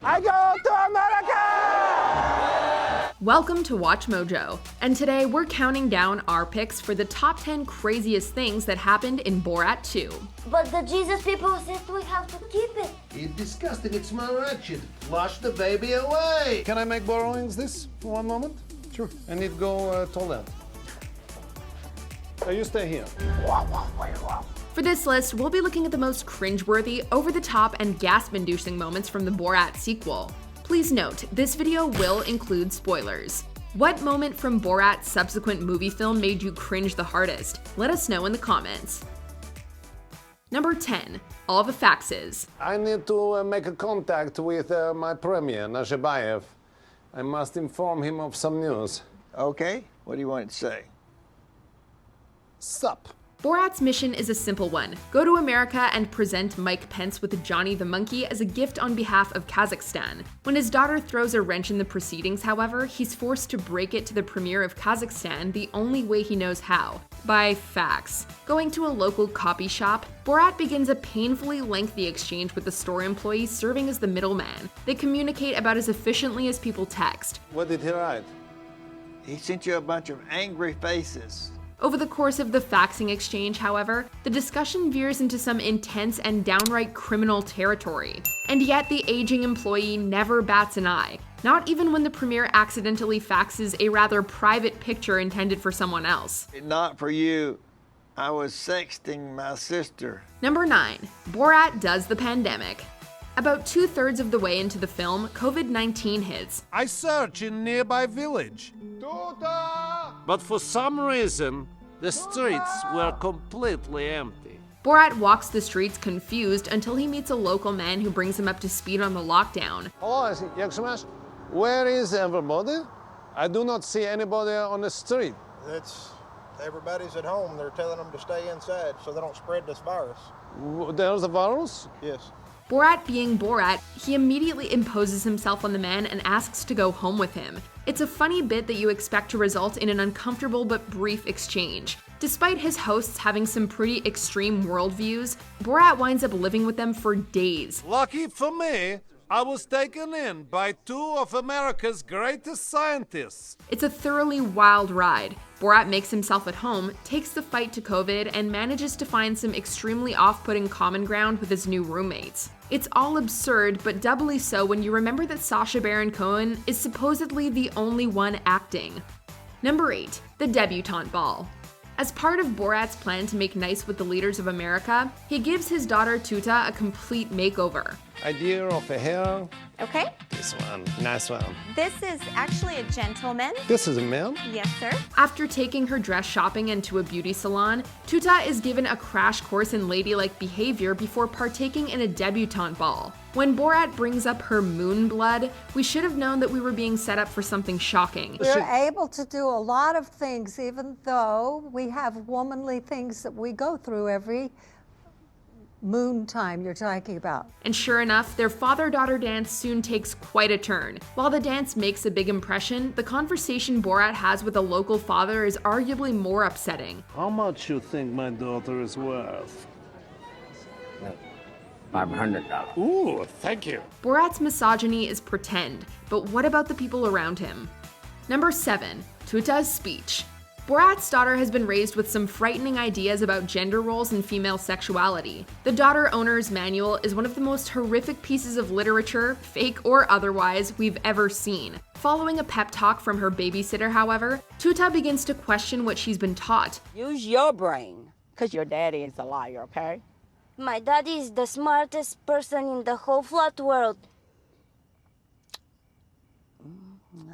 I go to America! Welcome to Watch Mojo, and today we're counting down our picks for the top 10 craziest things that happened in Borat 2. But the Jesus people said we have to keep it. It's disgusting, it smells wretched. Flush the baby away. Can I make borrowings this for one moment? Sure. I need to go toilet. You stay here. For this list, we'll be looking at the most cringeworthy, over-the-top, and gasp-inducing moments from the Borat sequel. Please note, this video will include spoilers. What moment from Borat's subsequent movie film made you cringe the hardest? Let us know in the comments. Number 10. All the faxes. I need to make a contact with my premier, Nazarbayev. I must inform him of some news. Okay, what do you want it to say? Sup? Borat's mission is a simple one. Go to America and present Mike Pence with Johnny the Monkey as a gift on behalf of Kazakhstan. When his daughter throws a wrench in the proceedings, however, he's forced to break it to the premier of Kazakhstan the only way he knows how, by fax. Going to a local copy shop, Borat begins a painfully lengthy exchange with the store employee serving as the middleman. They communicate about as efficiently as people text. What did he write? He sent you a bunch of angry faces. Over the course of the faxing exchange, however, the discussion veers into some intense and downright criminal territory. And yet the aging employee never bats an eye, not even when the premier accidentally faxes a rather private picture intended for someone else. Not for you. I was sexting my sister. Number 9. Borat does the pandemic. About 2/3 of the way into the film, COVID-19 hits. I search in nearby village. Tuta! But for some reason, the streets were completely empty. Borat walks the streets confused until he meets a local man who brings him up to speed on the lockdown. Hello, where is everybody? I do not see anybody on the street. Everybody's at home. They're telling them to stay inside so they don't spread this virus. There's a virus? Yes. Borat being Borat, he immediately imposes himself on the man and asks to go home with him. It's a funny bit that you expect to result in an uncomfortable but brief exchange. Despite his hosts having some pretty extreme worldviews, Borat winds up living with them for days. Lucky for me, I was taken in by two of America's greatest scientists. It's a thoroughly wild ride. Borat makes himself at home, takes the fight to COVID, and manages to find some extremely off-putting common ground with his new roommates. It's all absurd, but doubly so when you remember that Sacha Baron Cohen is supposedly the only one acting. Number 8. The Debutante Ball. As part of Borat's plan to make nice with the leaders of America, he gives his daughter Tuta a complete makeover. Idea of a hair. Okay. This one, nice one. This is actually a gentleman. This is a man? Yes, sir. After taking her dress shopping and to a beauty salon, Tuta is given a crash course in ladylike behavior before partaking in a debutante ball. When Borat brings up her moon blood, we should have known that we were being set up for something shocking. We're able to do a lot of things, even though we have womanly things that we go through every moon time you're talking about. And sure enough, their father-daughter dance soon takes quite a turn. While the dance makes a big impression, the conversation Borat has with a local father is arguably more upsetting. How much you think my daughter is worth? $500. Ooh, thank you. Borat's misogyny is pretend, but what about the people around him? Number 7. Tuta's speech. Borat's daughter has been raised with some frightening ideas about gender roles and female sexuality. The Daughter Owner's Manual is one of the most horrific pieces of literature, fake or otherwise, we've ever seen. Following a pep talk from her babysitter, however, Tuta begins to question what she's been taught. Use your brain, because your daddy is a liar, okay? My daddy is the smartest person in the whole flat world.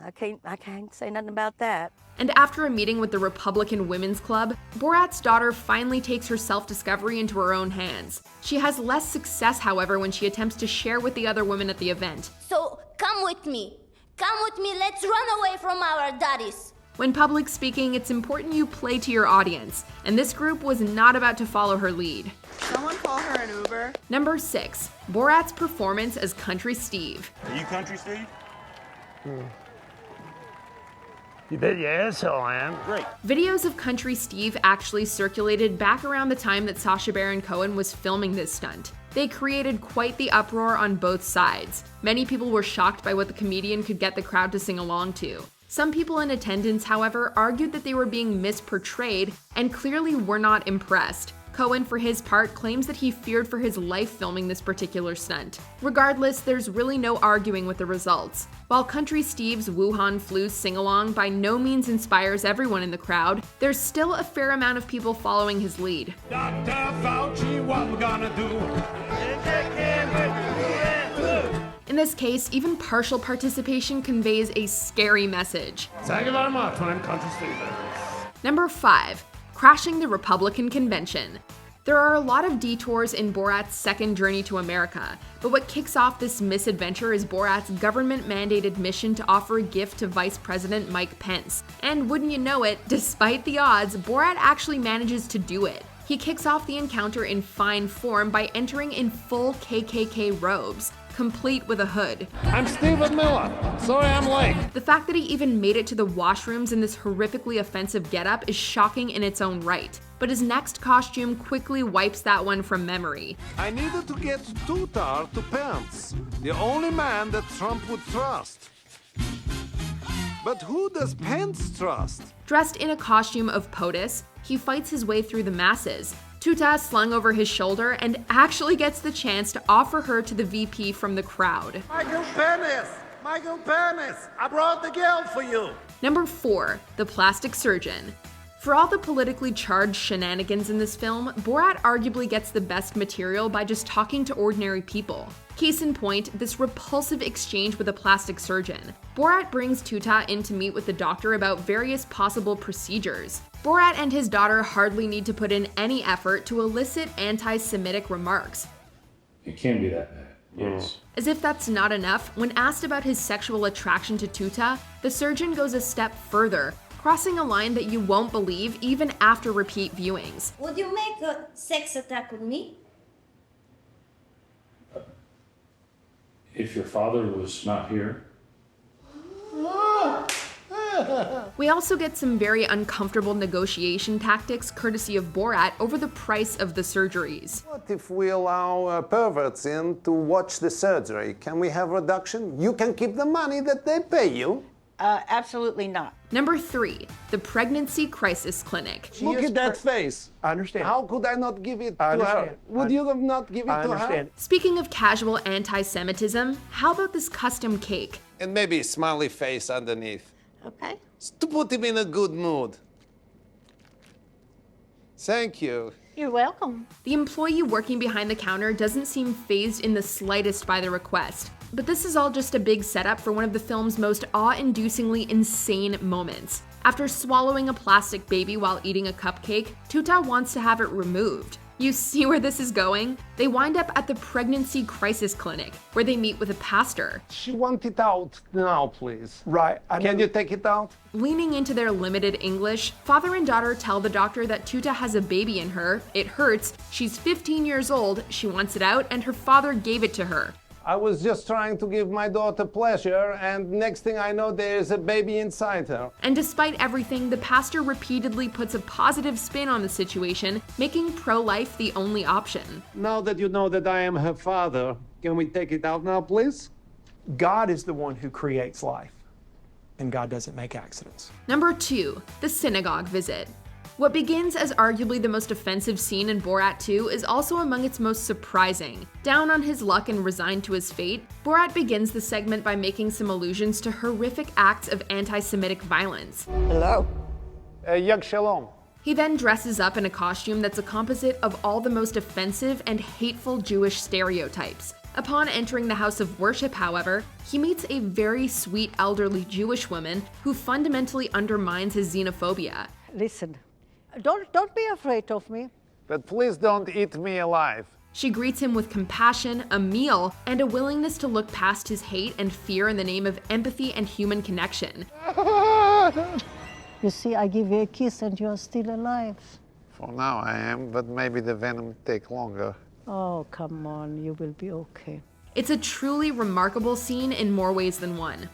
I can't say nothing about that. And after a meeting with the Republican Women's Club, Borat's daughter finally takes her self-discovery into her own hands. She has less success, however, when she attempts to share with the other women at the event. So come with me. Come with me, let's run away from our daddies. When public speaking, it's important you play to your audience, and this group was not about to follow her lead. Someone call her an Uber. Number 6. Borat's performance as Country Steve. Are you Country Steve? You bet your asshole I am. Great. Videos of Country Steve actually circulated back around the time that Sacha Baron Cohen was filming this stunt. They created quite the uproar on both sides. Many people were shocked by what the comedian could get the crowd to sing along to. Some people in attendance, however, argued that they were being misportrayed and clearly were not impressed. Cohen, for his part, claims that he feared for his life filming this particular stunt. Regardless, there's really no arguing with the results. While Country Steve's Wuhan Flu sing-along by no means inspires everyone in the crowd, there's still a fair amount of people following his lead. Dr. Fauci, what we gonna do? In this case, even partial participation conveys a scary message. Thank you very much, I'm Country Steve. Number 5. Crashing the Republican Convention. There are a lot of detours in Borat's second journey to America, but what kicks off this misadventure is Borat's government-mandated mission to offer a gift to Vice President Mike Pence. And wouldn't you know it, despite the odds, Borat actually manages to do it. He kicks off the encounter in fine form by entering in full KKK robes, complete with a hood. I'm Stephen Miller. Sorry I'm late. The fact that he even made it to the washrooms in this horrifically offensive getup is shocking in its own right. But his next costume quickly wipes that one from memory. I needed to get tutar to Pence, the only man that Trump would trust. But who does Pence trust? Dressed in a costume of POTUS, he fights his way through the masses. Tutas slung over his shoulder and actually gets the chance to offer her to the VP from the crowd. Michael Penis! Michael Penis! I brought the girl for you! Number 4. The Plastic Surgeon. For all the politically charged shenanigans in this film, Borat arguably gets the best material by just talking to ordinary people. Case in point, this repulsive exchange with a plastic surgeon. Borat brings Tuta in to meet with the doctor about various possible procedures. Borat and his daughter hardly need to put in any effort to elicit anti-Semitic remarks. It can be that bad, yes. As if that's not enough, when asked about his sexual attraction to Tuta, the surgeon goes a step further, crossing a line that you won't believe even after repeat viewings. Would you make a sex attack with me? If your father was not here. We also get some very uncomfortable negotiation tactics courtesy of Borat over the price of the surgeries. What if we allow perverts in to watch the surgery? Can we have reduction? You can keep the money that they pay you. Absolutely not. Number 3, the Pregnancy Crisis Clinic. Look at that face. I understand. How could I not give it I to her? understand. Would you have not given it I to her? understand. Speaking of casual anti-Semitism, how about this custom cake? And maybe a smiley face underneath. Okay. To put him in a good mood. Thank you. You're welcome. The employee working behind the counter doesn't seem fazed in the slightest by the request. But this is all just a big setup for one of the film's most awe-inducingly insane moments. After swallowing a plastic baby while eating a cupcake, Tuta wants to have it removed. You see where this is going? They wind up at the Pregnancy Crisis Clinic, where they meet with a pastor. She wants it out now, please. Right. Can you take it out? Leaning into their limited English, father and daughter tell the doctor that Tuta has a baby in her, it hurts, she's 15 years old, she wants it out, and her father gave it to her. I was just trying to give my daughter pleasure, and next thing I know, there's a baby inside her. And despite everything, the pastor repeatedly puts a positive spin on the situation, making pro-life the only option. Now that you know that I am her father, can we take it out now, please? God is the one who creates life, and God doesn't make accidents. Number 2, the synagogue visit. What begins as arguably the most offensive scene in Borat 2 is also among its most surprising. Down on his luck and resigned to his fate, Borat begins the segment by making some allusions to horrific acts of anti-Semitic violence. Hello. Yag Shalom. He then dresses up in a costume that's a composite of all the most offensive and hateful Jewish stereotypes. Upon entering the house of worship, however, he meets a very sweet elderly Jewish woman who fundamentally undermines his xenophobia. Listen, don't be afraid of me. But please don't eat me alive. She greets him with compassion, a meal, and a willingness to look past his hate and fear in the name of empathy and human connection. You see, I give you a kiss and you are still alive. For now I am, but maybe the venom take longer. Oh, come on, you will be okay. It's a truly remarkable scene in more ways than one.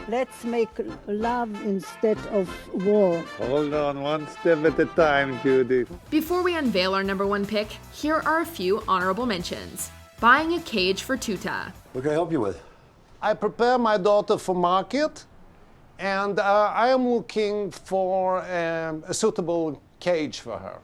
Let's make love instead of war. Hold on, one step at a time, Judy. Before we unveil our number 1 pick, here are a few honorable mentions. buying a cage for Tuta. What can I help you with? I prepare my daughter for market, and I am looking for a suitable cage for her.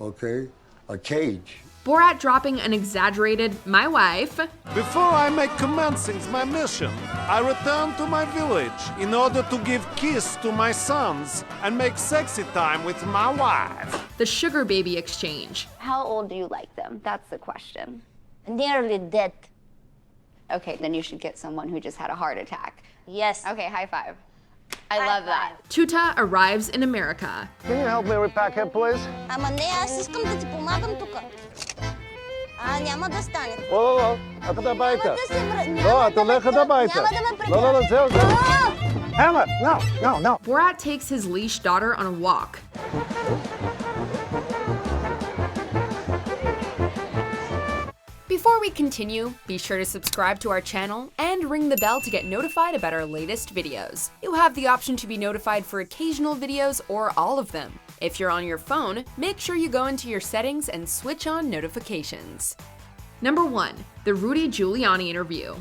Okay, a cage. Borat dropping an exaggerated, "my wife." Before I make commencing my mission, I return to my village in order to give kiss to my sons and make sexy time with my wife. The sugar baby exchange. How old do you like them? That's the question. Nearly dead. Okay, then you should get someone who just had a heart attack. Yes. Okay, high five. I love that. Tuta arrives in America. Can you help me repack her, please? Ама не, аз искам да ти помагам тук. Няма да стане. О, ако да байте. Няма да се връща. О, то леха да байте. Няма да ме No, Hammer, no. Borat takes his leash daughter on a walk. Before we continue, be sure to subscribe to our channel and ring the bell to get notified about our latest videos. You have the option to be notified for occasional videos or all of them. If you're on your phone, make sure you go into your settings and switch on notifications. Number 1. The Rudy Giuliani Interview.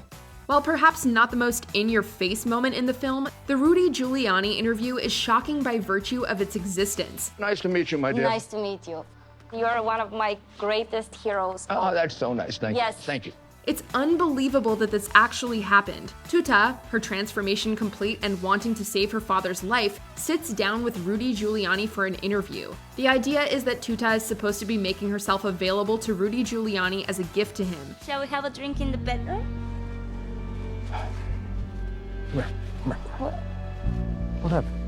While perhaps not the most in-your-face moment in the film, the Rudy Giuliani interview is shocking by virtue of its existence. Nice to meet you, my dear. Nice to meet you. You're one of my greatest heroes. Oh, that's so nice. Thank you. Thank you. It's unbelievable that this actually happened. Tuta, her transformation complete and wanting to save her father's life, sits down with Rudy Giuliani for an interview. The idea is that Tuta is supposed to be making herself available to Rudy Giuliani as a gift to him. Shall we have a drink in the bedroom? What happened?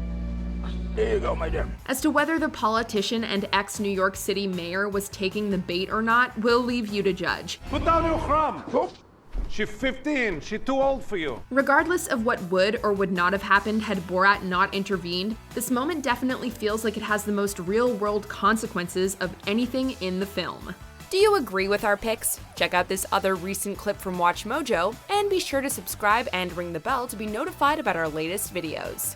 There you go, my dear. As to whether the politician and ex-New York City mayor was taking the bait or not, we'll leave you to judge. Put down your crumb. She's 15. She's too old for you. Regardless of what would or would not have happened had Borat not intervened, this moment definitely feels like it has the most real-world consequences of anything in the film. Do you agree with our picks? Check out this other recent clip from WatchMojo, and be sure to subscribe and ring the bell to be notified about our latest videos.